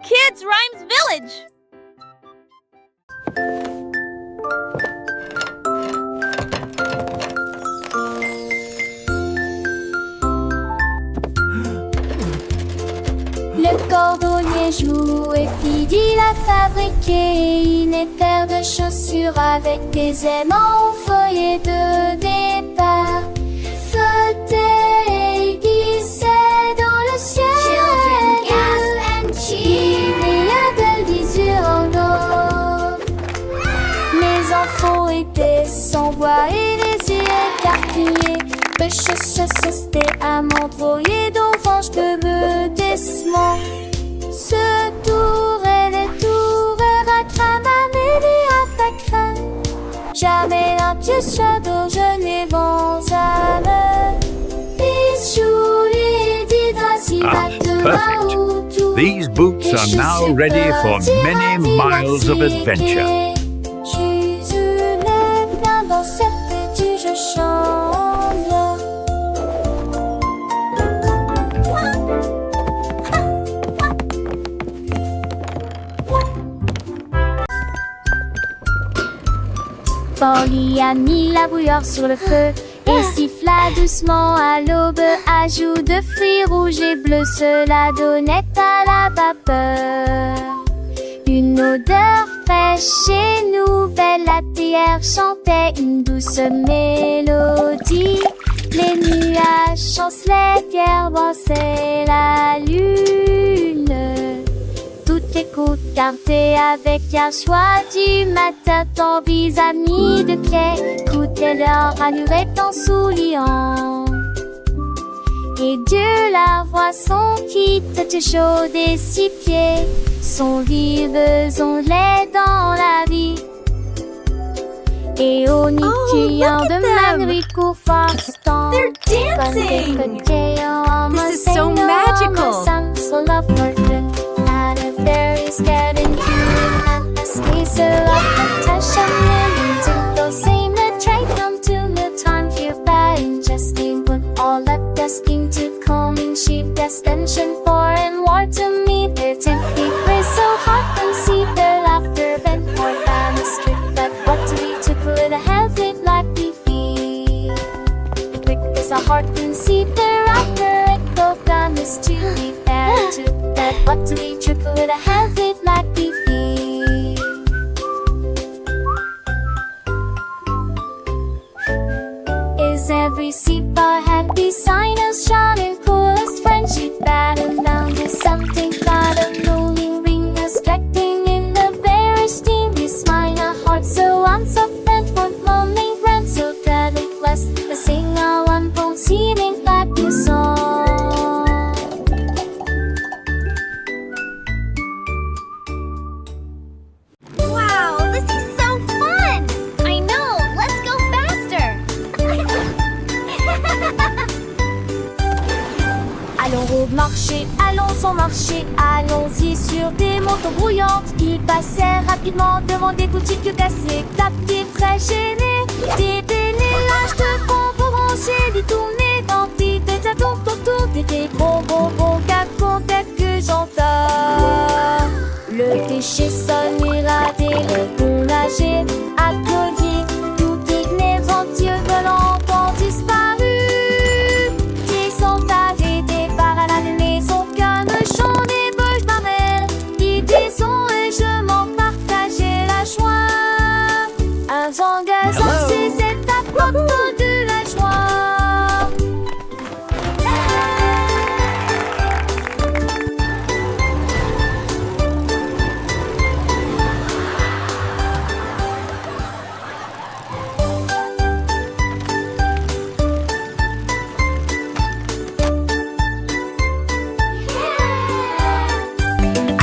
Kids Rhymes Village! Le cordonnier joue et Fidil a fabriqué une paire de chaussures avec des aimants au feuillet de départ. Flotter et glisser dans le ciel. Children gasp and cheer. Il y a de l'usure en eau. Mes enfants étaient sans voix et les yeux écarquillés. C'était à m'envoyer d'orange de bedissement. Ce tour et les tours à cramamer à facrin. Jamais un pied shadow, je n'ai vent à me. Perfect. These boots are now ready for many miles of adventure. Dans cette petite je chante. Polly a mis la bouilloire sur le feu et siffla doucement à l'aube. Ajout de fruits rouges et bleus, cela donnait à la vapeur une odeur fraîche et nouvelle. La théière chantait une douce mélodie. Les nuages chancelaient, pierre brassaient la lune. Toutes les côtes gardées avec un choix du matin. Ton vis-à-vis de pied coûtait leur allure étant souriant. Et Dieu la voit son qui était chaude et si pieds sont vives onglets dans la vie. Et au nid criant de ma nuit court forçant. They're dancing! This is so magical. Getting cute and the space of the touch of millions to those same that try come to the time feel bad ingesting but all up desking to come in sheep destination for and war to me their tempting praise so hot and see their laughter bent more than a strip but what do we took with a have it like we feel quick as a heart and see their laughter it both done is to be fair to that what do we triple with a have it like we feel. Is every seat a happy sign of shining coolest friendship battle down to something got a rolling ring reflecting in the very steamy smile a heart so unsoft and for lonely friends so that it blessed the singer one bone seeming like the song. Allons au marché, allons au marché, allons-y sur des motos brouillantes. Ils passaient rapidement devant des boutiques cassées, tapis très gênés. Des délélages de bonbons rangés, des tournées dans des tatons autour des bonbons qu'à que j'entends. Le déchet sonne, irradé, le bon nager, applaudi, tout inventif volant ont disparu. C'est cette apporte de la joie.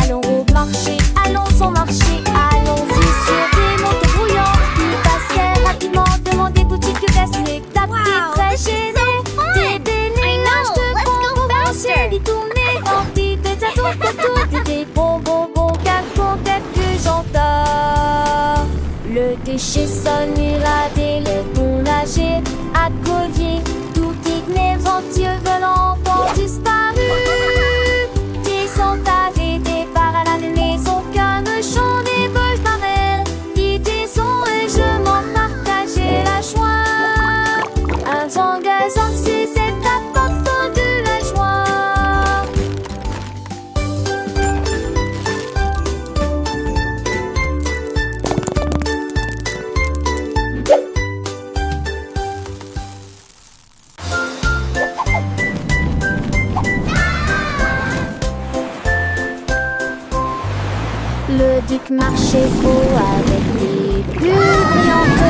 Allons au marché, allons au marché, allons-y sur des motos brouillantes. Ils passaient rapidement devant des boutiques cassées, tapis très gênés. Des délélages de bonbons rangés, des tournées dans des tatons autour des bonbons que j'entends. Le déchet sonne, irradé, le bon nager, accodier, tout inventif volant ont disparu. Des sont arrêtés par la Le duc marchait haut avec des bulles brillantes.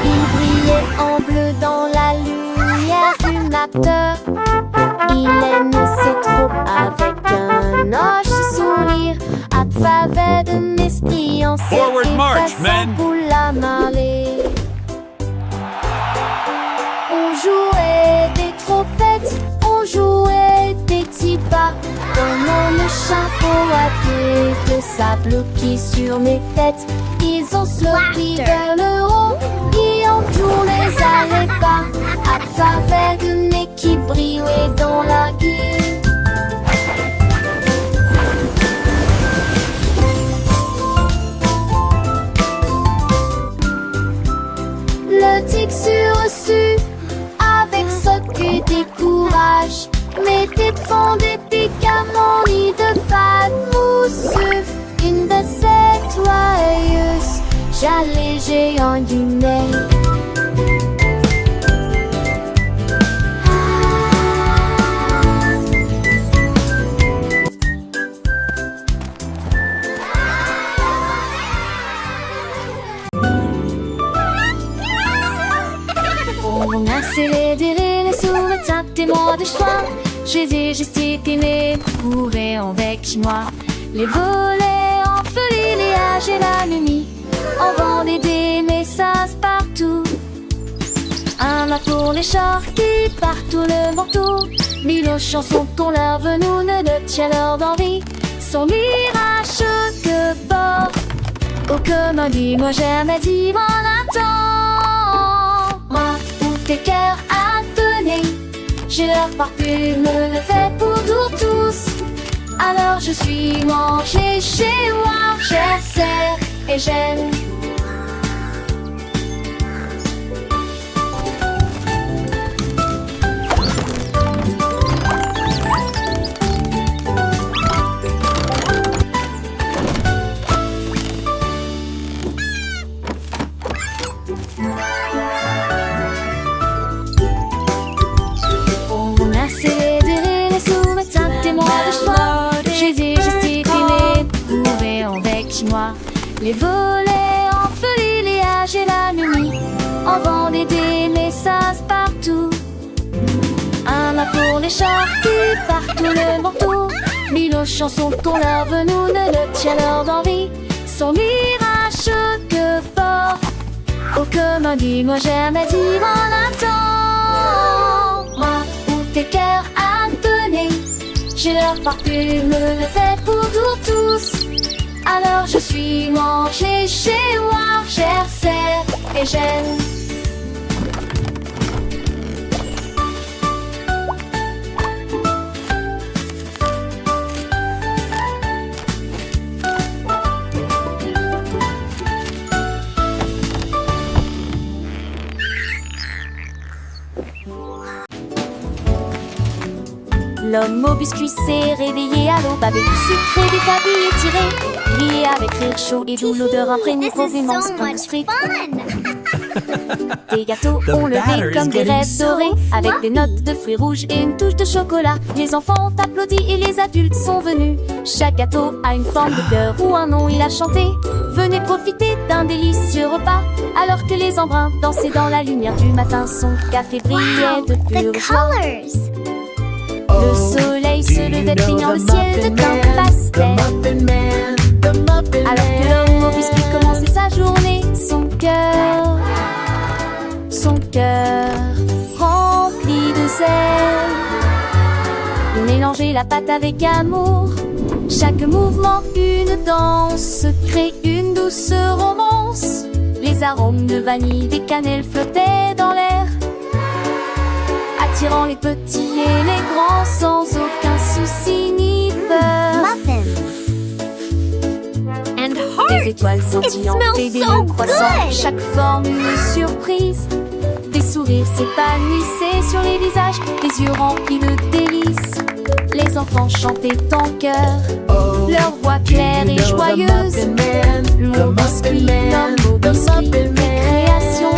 Il brillait en bleu dans la lumière du matin. Il aime ses troupes avec un hoche sourire. À travers de mesquillance Forward et march, passant men. pour la marée. On jouait des trompettes, on jouait des petits pas. Dans mon chapeau à queue de sable qui sur mes têtes. Ils ont sloppy vers le haut, ils ont tourné les pas. À travers de nez qui brillait dans la gueule. Le tic sur-reçu, avec ce que décourage. Mes têtes font des pics à mon nid de fade mousseux. Une de ces joyeuses, j'allais géant du nez. On a célébré les sous-métiers témoins de choix. J'ai gesticulé, couré en bec chinois. Les volets entre l'illéage et la nuit. On vendait des messages partout. Un mât pour les chars qui partout le manteau. Mille chansons qu'on leur venou ne le tient leur d'envie. Son mirage que bord. Oh comme dit, moi jamais dit mon attend. Moi ou tes cœurs à donner. J'ai leur parfume le fait pour tous. Alors je suis mangé chez moi. J'essaie et j'aime. Les volets entre l'illéage et la nuit. On vendait des messages partout. Un mât pour les chars qui partout le manteau. Mille chansons qu'on leur venou ne le tient leur d'envie. Son mirage que bord. Oh comme dit, moi jamais dit mon attend. Moi ou tes cœurs à donner. J'ai leur parfume le fait pour tous. Alors je suis mangé chez moi, j'essaie et j'aime. L'homme au biscuit s'est réveillé à l'aube avec du sucre et des tabilles étirés. Grillé avec rire chaud et doux, l'odeur imprégnée provenant de street. Des gâteaux ont levé comme des rêves dorés, avec des notes de fruits rouges et une touche de chocolat. Les enfants ont applaudi et les adultes sont venus. Chaque gâteau a une forme de cœur ou un nom, il a chanté. Venez profiter d'un délicieux repas, alors que les embruns dansaient dans la lumière du matin. Son café brillait de pure joie. Le soleil se levait peignant le ciel de teint pastel. Alors que l'homme au biscuit commençait sa journée, son cœur rempli de zèle. Il mélangeait la pâte avec amour. Chaque mouvement, une danse, crée une douce romance. Les arômes de vanille, des cannelles flottaient dans l'air, attirant les petits et les grands sans aucun souci ni peur. Des étoiles scintillantes et des loups croissants, chaque forme une surprise. Des sourires s'épanouissaient sur les visages, des yeux remplis de délices. Les enfants chantaient en chœur, leur voix claire et joyeuse. L'homme biscuit, l'homme au biscuit, création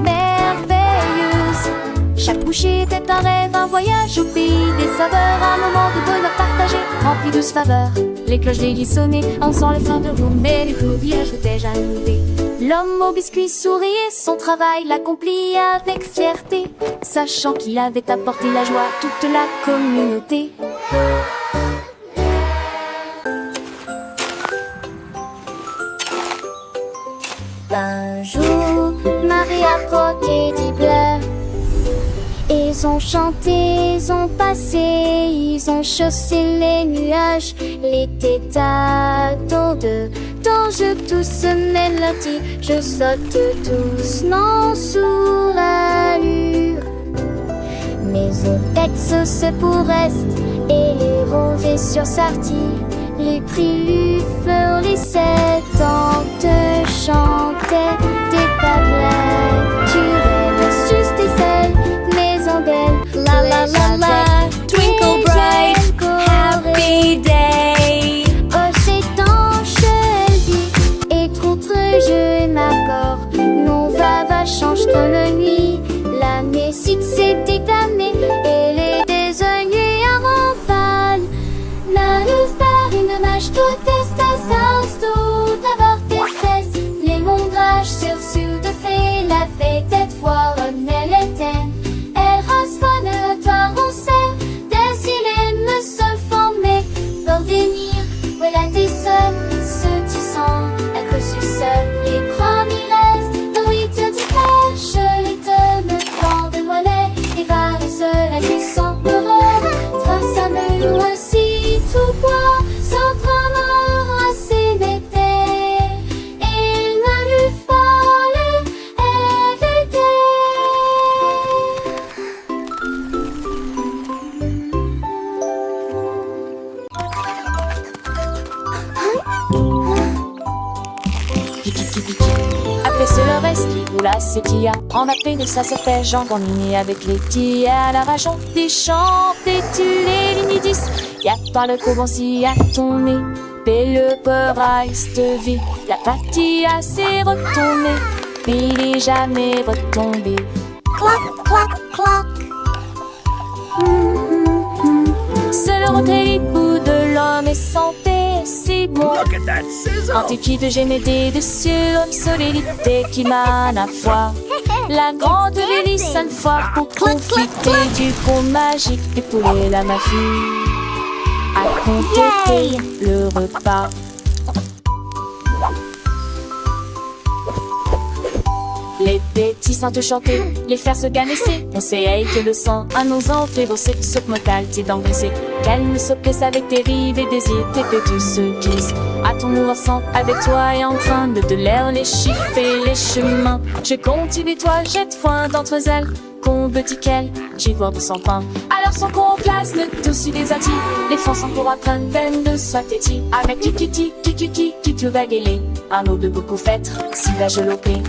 merveilleuse. Chaque bouchée était un rêve, un voyage au pays des saveurs, un moment de bonheur partagé, rempli de douces faveurs. les cloches des sonnaient, en sent le fin de roue, mais les feux villages étaient déjà levés. L'homme au biscuit souriait, son travail l'accomplit avec fierté, sachant qu'il avait apporté la joie à toute la communauté. Un jour, Marie a croqué des bleu. Ils ont chanté, ils ont passé, ils ont chaussé les nuages. L'été tâton de je tousse mélodie, je saute doucement sous l'allure. Mes oreilles se pour est et les rovés sur Sarty. Les prix lui les 7 ans te chantaient des paroles. Tu rêves juste des ailes, maison d'elle. La la la la, twinkle bright, happy day. Oh, c'est enchevêtré et trop très jeu et m'accord. Non, va, change comme la nuit. La musique s'est déclamée et les désoeillés en rafale. La luz par une mâche, tout est à tout d'avoir d'espèces. Les mondrages sur de fait, la fête cette fois elle était. Elle rasfonne, toi on sait, des silènes se formaient. Pour dénir, voilà tes seuls, ceux qui sont à cause du seul. Les premiers restent, oui, te décroche, les te me prend de mollet. Et va seul à qui sont heureux, trace à me aussi tout bois, sans prendre assez d'été. Il m'a lu folle, elle était. Après ce le reste, oula c'est qui a en appelé de sa serpège jambonnier avec les petits à la rajon des champs, des les lignes 10. Y'a par le couvent si à ton nez, et le peur de vie, la patilla s'est retournée, il est jamais retombé. Clock, clock, clock. Seul le retrait bout de l'homme est santé, c'est bon. Look at that sizzle! Antique de génédé de cieux, homme solidité qui m'a la foi. La grande hélice à une fois pour profiter du pont magique du poulet la mafie. À compléter le repas. Les petits sentent chanter, les fers se ganesser. On sait que le sang à nos ans fait bosser, ce mocal t'es d'engraisser. Qu'elle ne se plaise avec tes rives et désirs, tes pétus se glissent. À ton ensemble avec toi et en train de l'air les chiffres et les chemins. Je cultive toi, jette foin d'entre elles. Combe qu'elle, j'y vois de son pain. Alors son qu'on place, ne tous des attis. Les fonds sont pour apprendre, peine de soit téti. Avec kikiti, tu vas guéler. Un eau de beaucoup fêtre, si la je l'opé.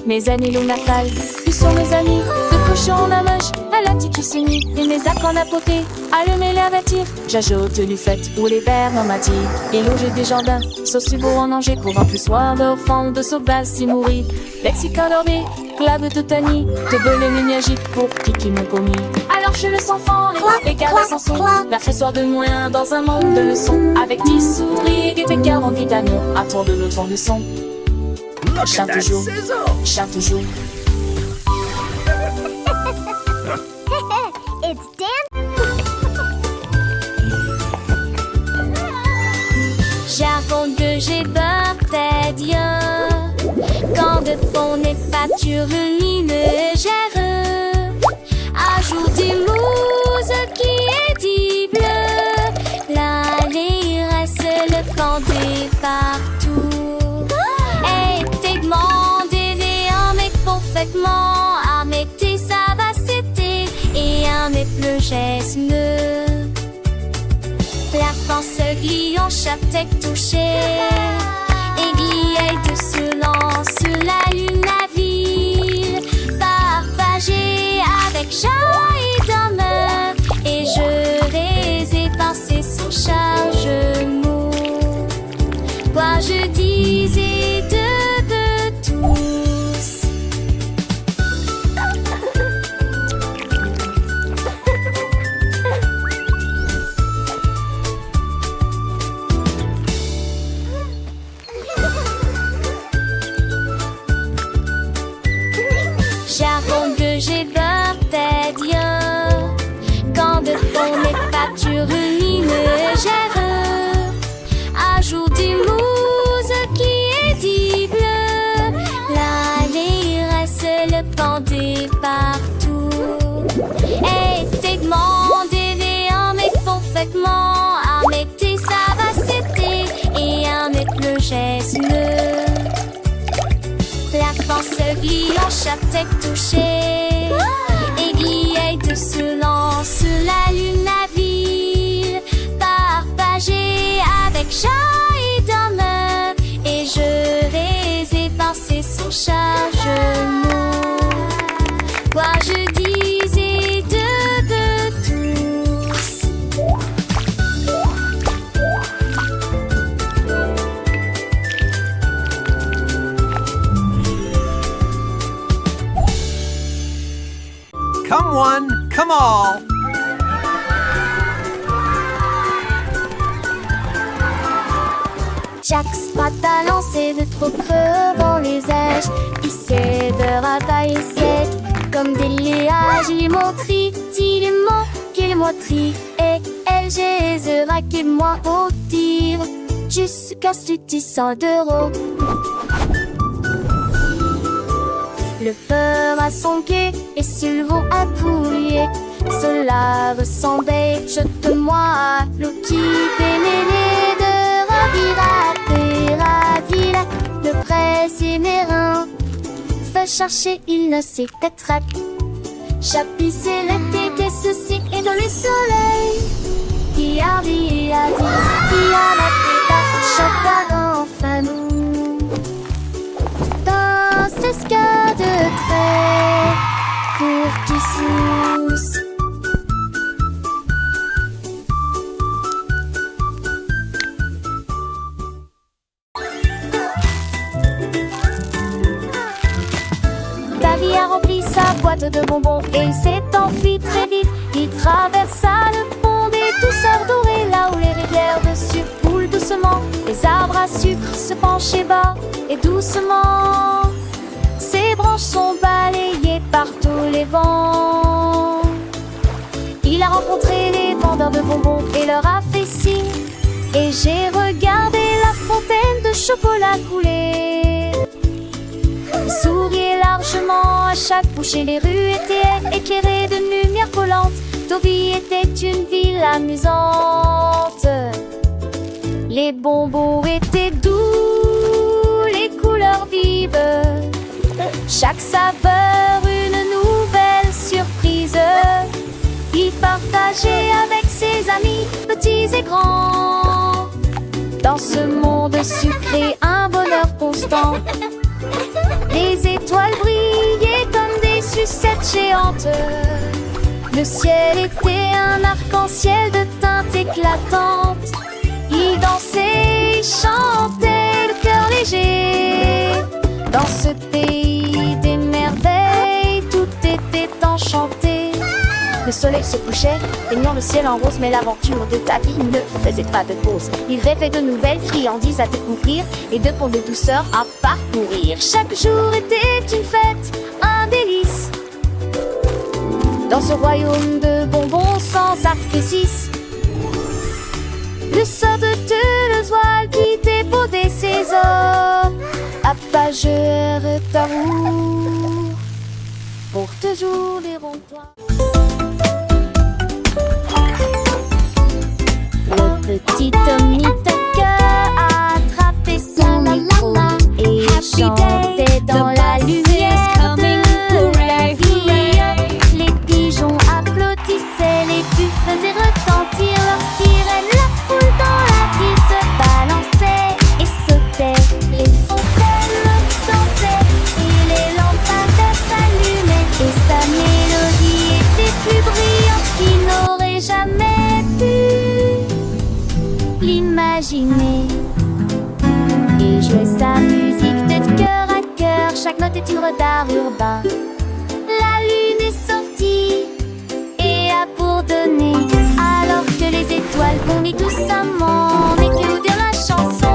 Mes amis l'on natale, plus sont mes amis. De cochon la moche, à la tique qui et mes actes en apôté. Allumer la bâtir, j'ajoute du fait ou les verres en matière. Et loger des jardins, sauce beau en danger pour un plus soir d'enfant de sauvage si mourir. Lexica dormé, clave de tani, de belé ménagique pour qui m'ont commis. Alors je le sens fort, les gars sans son. La soir de moins dans un monde de leçons. Avec 10 souris, des pécards en vitamine. À tour de l'autre de son. Look Chante at that toujours, sizzle! chante toujours. It's Dan. J'avoue que j'ai peur des dieux. Quand de fond n'est pas sur une légère. Ajoute des mousses qui est dit bleu. L'allée reste le camp des partout. Et t'es demandé un mec parfaitement. Un mec t'es ça va c'était. Et un mec le geste le. La France glie en chaque tête touchée. Aiguille de ce lance sur la lune la ville. Partagée avec joie et d'honneur. Et je les ai pensés sous chargement. Quoi je disais de tous. rumine et gère un jour du mousse qui est dible. Là, les restes le pendait partout. Et tegement, déléant, mais parfaitement. Un métier, ça va c'était. Et un mètre le geste. La France glie en chaque tête touchée. Aiguille de se lance la lune à ville. Partagée avec chat et dame. Et je les ai passés son chargement. Quoi je disais de tous. Come one, come all. Chaque spata lancé de trop creux dans les aiges. Il sait de ravailler sec comme des liages. Il est montri, il est mon, qu'il est moitri. Et elle, j'ai raqué moi au tir. Jusqu'à ce 100 d'euros. Le peur a son quai et Sylvain a pouillé. Cela ressemblait, jette-moi à l'eau qui pénérait de ravira. Le presse et mes reins. Fait chercher, il ne sait qu'être. Chapissé l'été des soucis et dans le soleil. Qui a dit, qui a la tête, chacun enfin nous. Dans ce ska de trait, pour qui sousse. Davy a rempli sa boîte de bonbons et il s'est enfui très vite. Il traversa le pont des douceurs dorées, là où les rivières de sucre coulent doucement. Les arbres à sucre se penchaient bas et doucement. Ses branches sont balayées par tous les vents. Il a rencontré les vendeurs de bonbons et leur a fait signe. Et j'ai regardé la fontaine de chocolat couler. Il souriait largement à chaque bouchée. Les rues étaient éclairées de lumière collante. Deauville était une ville amusante. Les bonbons étaient doux, les couleurs vives. Chaque saveur une nouvelle surprise. Il partageait avec ses amis, petits et grands. Dans ce monde sucré, un bonheur constant. Les étoiles brillaient comme des sucettes géantes. Le ciel était un arc-en-ciel de teintes éclatantes. Ils dansaient, ils chantaient, le cœur léger. Dans ce pays des merveilles, tout était enchanté. Le soleil se couchait, baignant le ciel en rose. Mais l'aventure de Davy ne faisait pas de pause. Il rêvait de nouvelles friandises à découvrir et de ponts de douceur à parcourir. Chaque jour était une fête, un délice. Dans ce royaume de bonbons sans sacrifice. Le sort de Toulouse qui débaudait ses os. Appageur d'amour, pour toujours les ronds-toits. Le petit Tommy Tucker a attrapé son micro et chantait dans la lumière de la vie. Les pigeons applaudissaient, les bus faisaient retentir leurs sirènes. La foule dans la ville se balançait et sautait. Les fontaines dansaient et les lampadaires s'allumaient. Et sa mélodie était plus brillante qu'il n'aurait jamais pu l'imaginer. Il jouait sa musique de cœur à cœur. Chaque note est une d'art urbain. La lune est sortie et a pour donner. Alors que les étoiles vomissent doucement, mais que vous dire la chanson.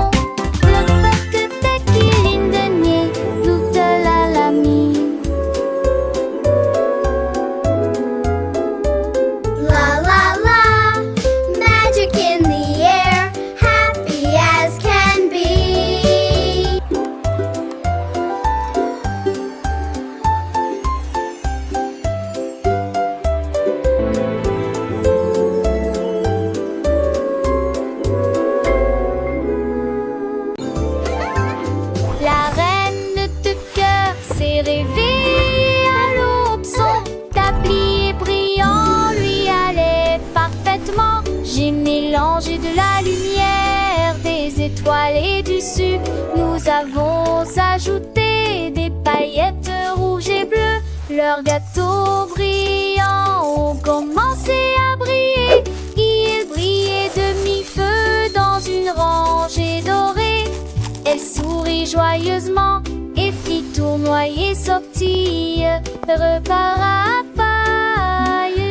Le peuple de Kiline de nier, nous de la lamie. La la la, dessus, nous avons ajouté des paillettes rouges et bleues. Leurs gâteaux brillants ont commencé à briller. Ils brillaient de mi-feu dans une rangée dorée. Elle sourit joyeusement et fit tournoyer sortie, repart à paille.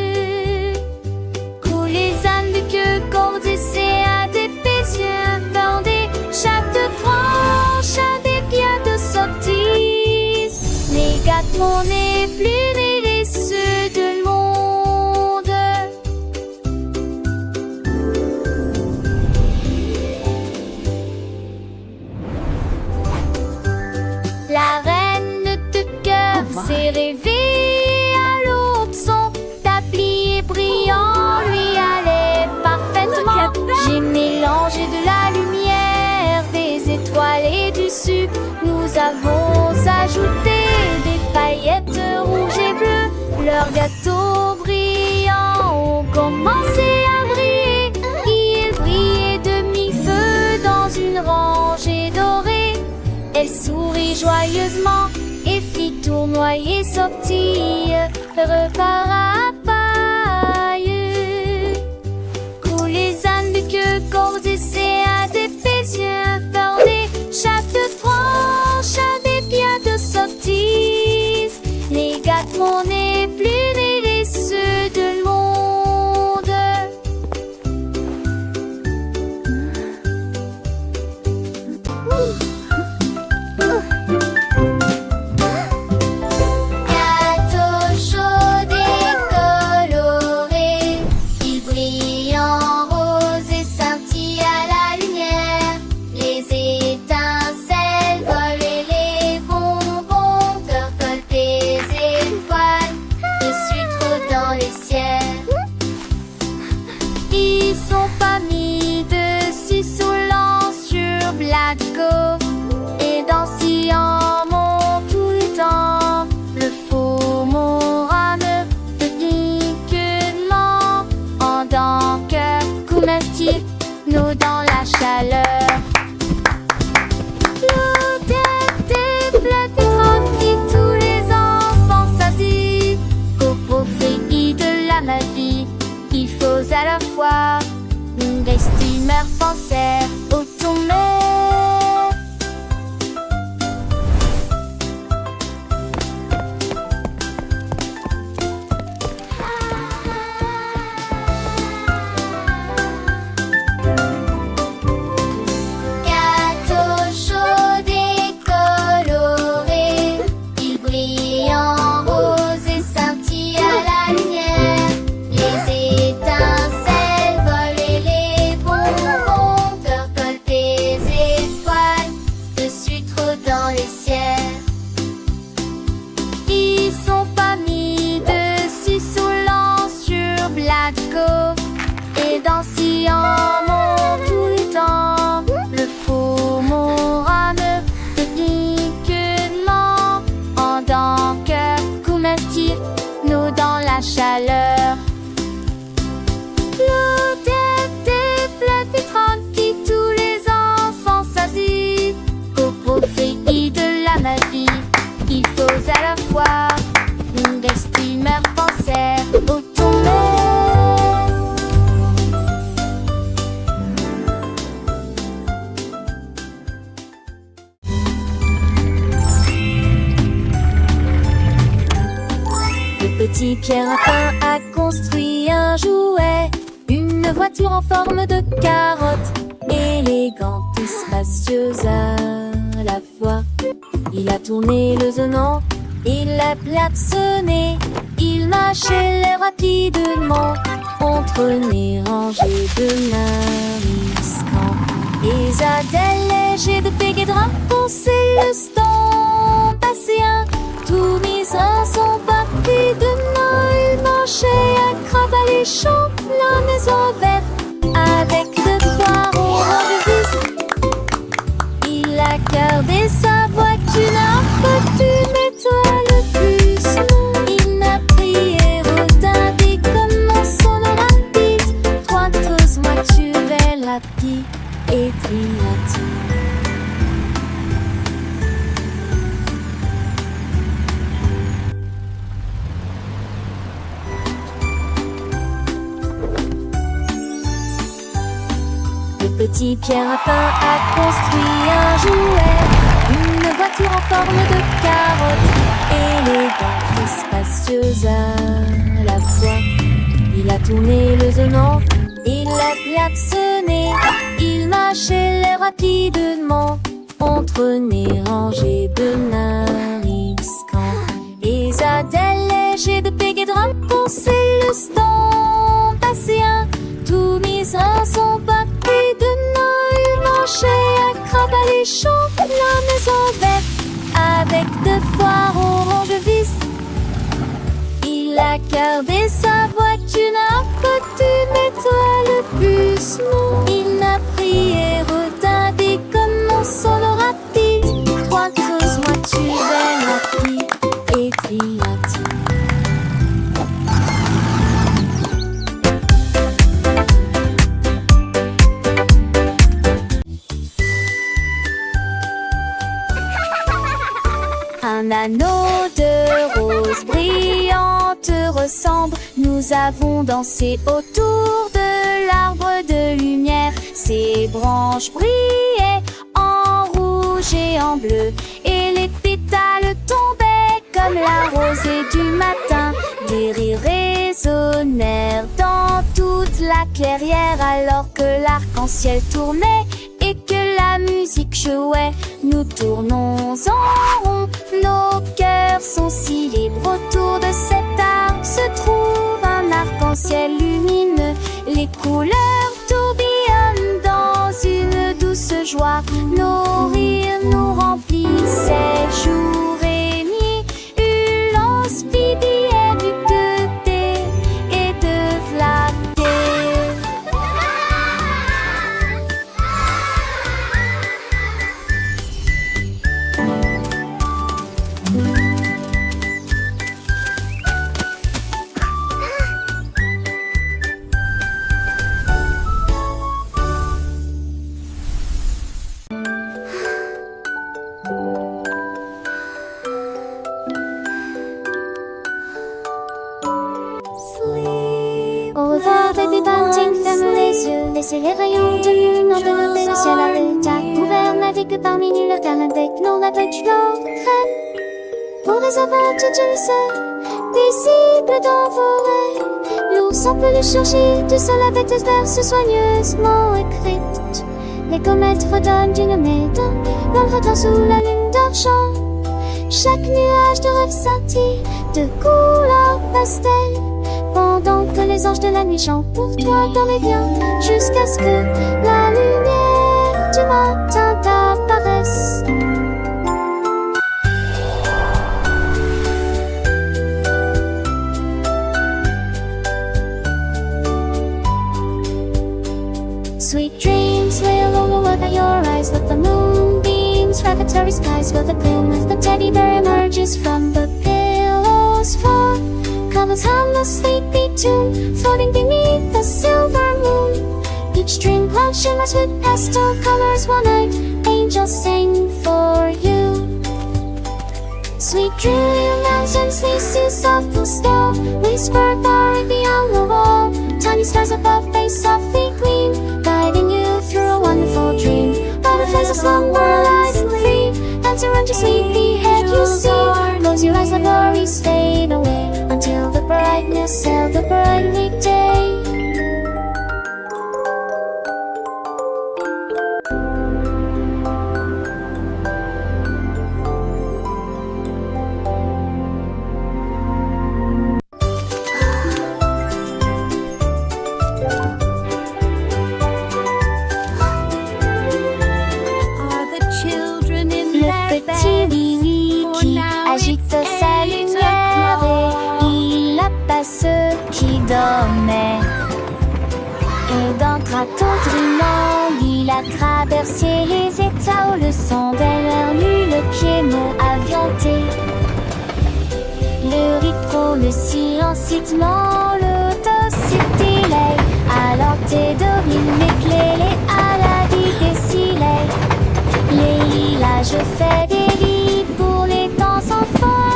Coulent les ânes de queue cordissés à des pétiens bordés. Chaque branche a des pierres de sortie. Les gâteaux n'est plus les ceux de monde. La reine de cœur s'est réveillée à l'aube. Son tablier brillant lui allait parfaitement. J'ai mélangé de la lumière, des étoiles et du sucre. Nous avons ajouté des paillettes rouges et bleues. Leurs gâteaux brillants ont commencé à briller. Ils brillaient de mi-feu dans une rangée dorée. Elle sourit joyeusement et fit tournoyer sortie, repart à paille. Coulent les ânes de queue cordissés à des pétiens bordés. Chaque branche a des pierres de sortie. Les gâteaux n'est plus les ceux de monde. Gâteau chaud et coloré, il brille en rose et scintille à la lumière. Les étincelles volent et les bonbons percolent des étoiles de sucre dans les ciels. Ils sont pas mis dessus saulant sur Blatco et dansillants tout le temps. Le faux morane de piquement en dents que commercial nous dans la chaleur. L'odeur des fleurs qui tous les enfants s'assit. Qu'au profit de la magie, il faut à la fois une humeur penser au tomber. Gâteau chaud et coloré, il brille en rose et scintille à la lumière. Les étincelles volent et les bonbons percolent des étoiles de sucre dans les ciels. Ils sont pas mis dessus saulant sur Blatco et dansillants tout le temps. Le faux morane de piquement en dents que commercial nous dans la chaleur. L'odeur des fleurs filtrantes qui tous les enfants s'assit. Qu'au profit de la magie, il faut à la fois une humeur penser au tomber. Le petit Pierre Lapin a construit un jouet, une voiture en forme de carotte, élégante et spacieuse à la fois. Il a tourné le zonant, il l'a klaxonné, il marchait rapidement entre les rangées de mariscants. Les adèles légers de Péguédrin ponçaient le stand passéen. Tous mes uns sont partis demain, ils marchaient à Cravats-les-Champs, la maison verte avec de poireaux en vis. Il a gardé sa voiture, n'a pas dû mettre le plus. Il n'a prié Rodin, dit comment son rapide. 3 12 voitures rapide et trinati. petit Pierre Lapin a construit un jouet, une voiture en forme de carotte, élégante et spacieuse à la fois. Il a tourné le zonant, il a klaxonné, il marchait l'air rapidement entre nez rangés de nariscans et zadelles légers de peg et drum pour ses le stand passéen. Tout mis à son papier de nain, il marchait à crabe alléchant la maison verte avec deux foires orange vis. Il a gardé sa voiture à côté, mais toi le bus non. Il n'a pris et retardé comme mon solo rapide. Trois creuses, moi tu belle rapide et triate. Un anneau de rose brillante ressemble. Nous avons dansé autour de l'arbre de lumière. Ses branches brillaient en rouge et en bleu, et les pétales tombaient comme la rosée du matin. Des rires résonnèrent dans toute la clairière alors que l'arc-en-ciel tournait et que la musique jouait. Nous tournons en rond, nos cœurs sont si libres. Autour de cet arbre se trouve un arc-en-ciel lumineux. Les couleurs tourbillonnent dans une douce joie. Nos rires nous remplissaient jour et nuit. Ulance, Bibi et du côté et de flatter. Au revoir, baby bunting, ferme les yeux. Laissez les rayons de lune envelopper le ciel à l'état ouvert. Navigue parmi nulle terre avec nos navets crème. Pour des aventures douces, paisibles dans vos rêves. L'ours en peluche surgit du sol avec des verses soigneusement écrites. Les comètes redonnent d'une médaille, l'ombre dort sous la lune d'argent. Chaque nuage de rêve scintille de couleur pastel. Pendant que les anges de la nuit chantent pour toi dans les biens, jusqu'à ce que la lumière du matin t'apparaisse. Sweet dreams will overlook your eyes, let the moonbeams wrap the starry skies. Feel the gloom as the teddy bear emerges from the pillow's fall. Covers harmless sleepy tune, floating beneath the silver moon. Each dream cloud shimmers with pastel colors. One night, angels sing for you. Sweet dream mountains, leases soft and still. Whisper far beyond the wall. Tiny stars above, they softly gleam, guiding you through a wonderful dream. Butterflies of slumber light and free, dance around your sleepy head you see. Close your eyes, let worries fade away, until the brightness of the brightly day. Le petit Willy qui agite sa lumière et il apace ceux qui dormaient. Et d'un tendrement, il a traversé les états où le son d'elle nu le piano avianté. Le rythme, le silence, l'autocité, alors tes dorines m'éclairent à la vie des silets. Les lilas, je fais des lits pour les temps enfants.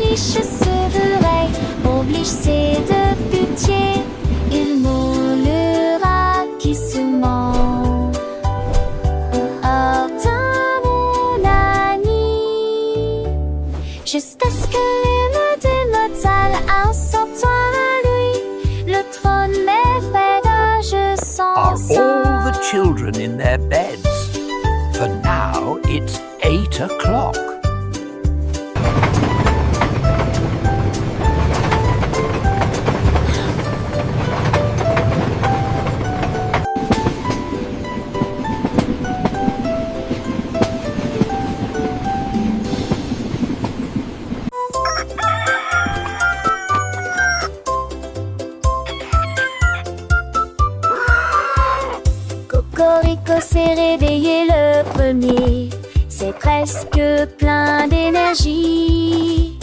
Liche sevreraient, oblige c'est de pitié. Il moulera qui se ment. all the children in their beds. For now, it's 8 o'clock. Cocorico s'est réveillé le premier, c'est presque plein d'énergie.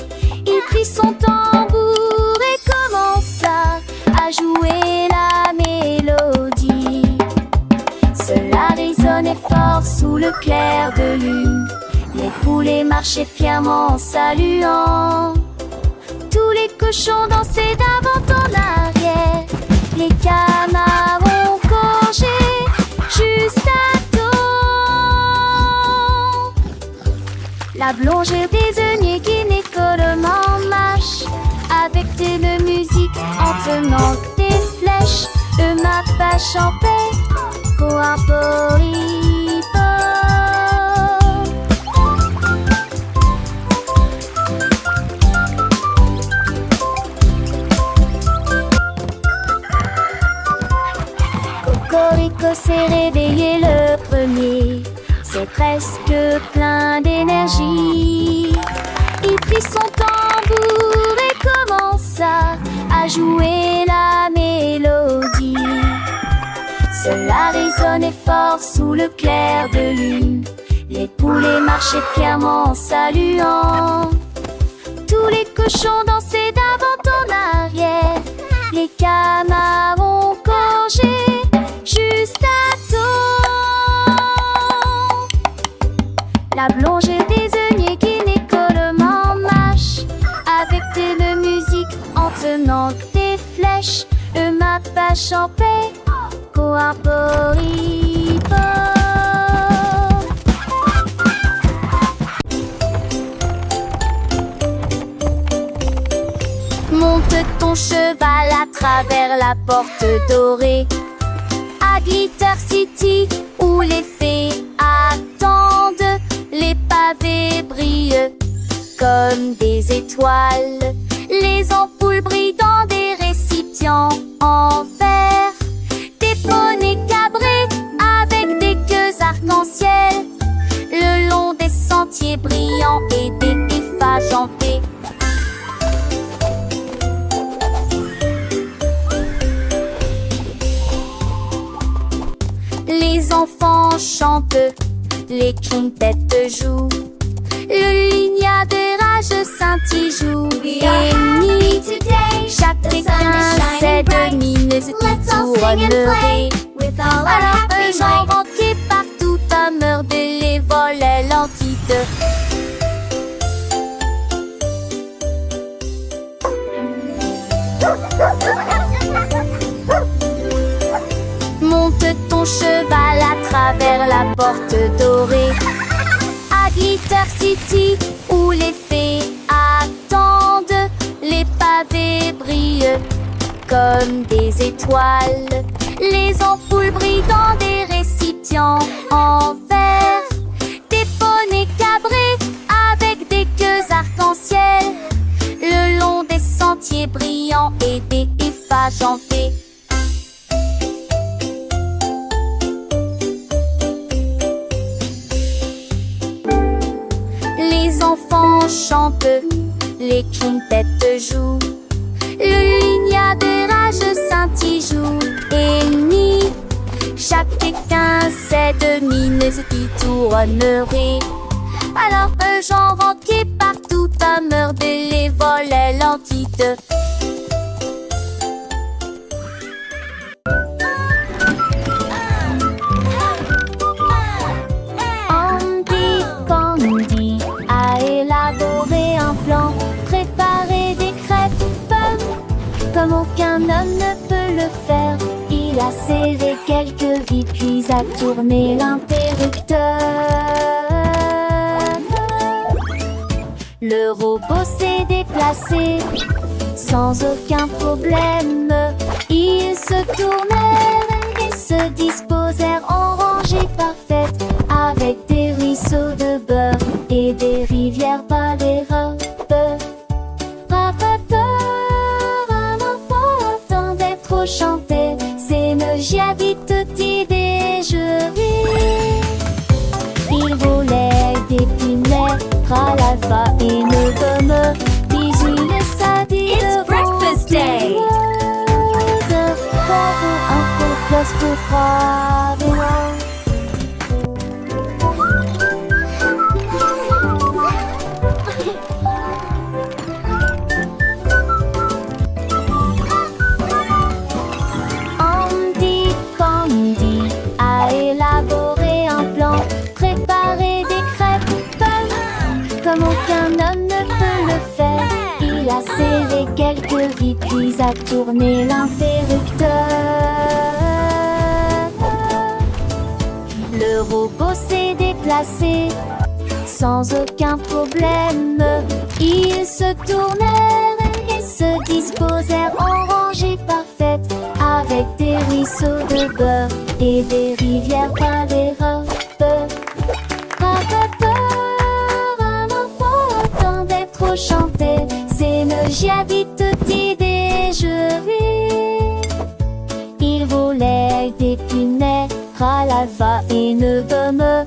Il prit son tambour et commença à jouer la mélodie. Cela résonnait fort sous le clair de lune. Les poulets marchaient fièrement en saluant. Tous les cochons dansaient d'avant en arrière. Les canards ont gorgé juste à temps. La blonde désignée qui n'écolement marche avec de musique en tenant des flèches. Le mappa chantait pour un poripo. Cocorico s'est réveillé le premier, c'est presque plein d'énergie. Il prit son tambour et commença à jouer la mélodie. Cela résonnait fort sous le clair de lune. Les poulets marchaient fièrement en saluant. Tous les cochons dansaient d'avant en arrière. Les canards ont gorgé juste à temps. La blonde désignée qui n'écolement marche avec de musique en tenant des flèches. Le mappa chantait pour un poripo. Monte ton cheval à travers la porte dorée à Glitter City où les fées attendent. Les pavés brillent comme des étoiles. Les ampoules brillent dans des récipients en verre. Des poneys cabrés avec des queues arc-en-ciel le long des sentiers brillants et des effajantés. Les enfants chantent, les trompettes jouent, le lignard de rage scintille joue. Et ni chacun sait de mineuse qui tournerait. Alors un genre entier partout à meurt de les volets lentide. Monte ton cheval à travers la porte dorée à Glitter City où les fées attendent. Les pavés brillent comme des étoiles. Les ampoules brillent dans des récipients en verre. Des poneys cabrés avec des queues arc-en-ciel le long des sentiers brillants et des effajantés. Les enfants chantent, les trompettes jouent, le lignard de rage scintille joue. Et ni chacun sait de mineuse qui tournerait. Alors un genre entier partout à meurt de les volets lentide. Andy Pandy a élaboré un plan, préparé des crêpes comme aucun homme ne peut le faire. Il a serré quelques vis puis a tourné l'interrupteur. Le robot s'est déplacé sans aucun problème. Il se tournait et se disposèrent en rangée parfaite, avec des ruisseaux de beurre et des rivières par les robes. Un enfant attendait trop chanter, c'est me j'habite tutti déjeuner. Il volait d'épinards à l'alpha et ne me bisous le sadi. It's breakfast day. Un peu plus pour croire. Andy Candy a élaboré un plan, préparé des crêpes comme aucun homme ne peut le faire. Il a serré quelques vis puis a tourné l'interrupteur. Le robot s'est déplacé sans aucun problème. Ils se tournèrent et se disposèrent en rangée parfaite, avec des ruisseaux de beurre et des rivières par les robes. Un enfant attendait trop chanter, c'est me j'habite tutti déjeuner. Il volait d'épinards à l'alpha et ne me